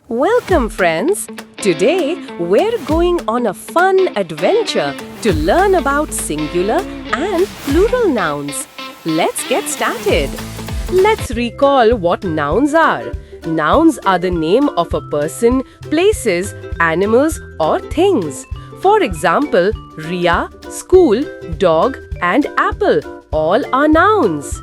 Welcome, friends! Today, we're going on a fun adventure to learn about singular and plural nouns. Let's get started. Let's recall what nouns are. Nouns are the name of a person, places, animals, or things. For example, Ria, school, dog, and apple all are nouns.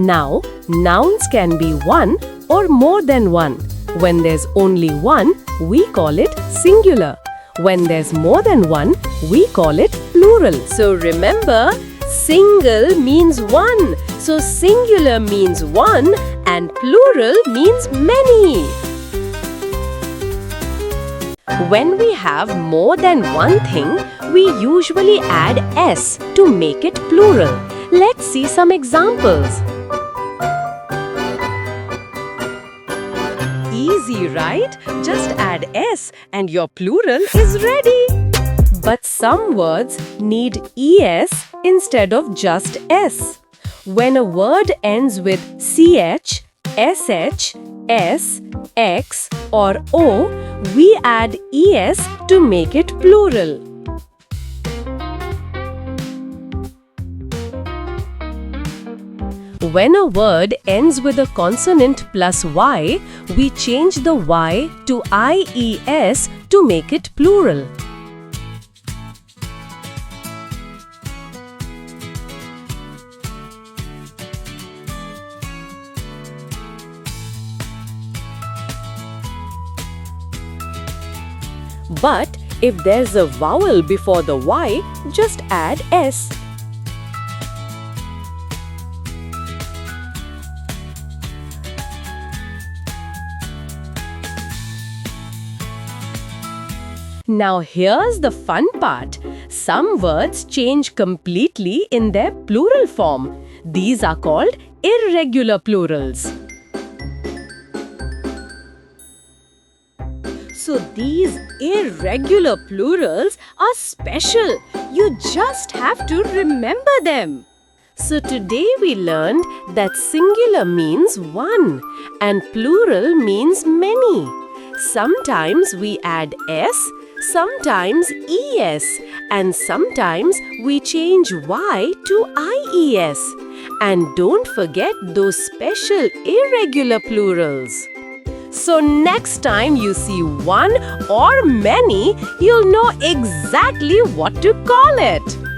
Now, nouns can be one or more than one. When there's only one, we call it singular. When there's more than one, we call it plural. So remember, single means one. So singular means one and plural means many. When we have more than one thing, we usually add s to make it plural. Let's see some examples. Easy, right? Just add s and your plural is ready. But some words need es instead of just s. When a word ends with ch, sh, s, x or o, we add es to make it plural. When a word ends with a consonant plus y, we change the y to ies to make it plural. But if there's a vowel before the y, just add s. Now here's the fun part. Some words change completely in their plural form. These are called irregular plurals. So these irregular plurals are special. You just have to remember them. So today we learned that singular means one and plural means many. Sometimes we add s, sometimes es, and sometimes we change y to ies. And don't forget those special irregular plurals. So next time you see one or many, you'll know exactly what to call it.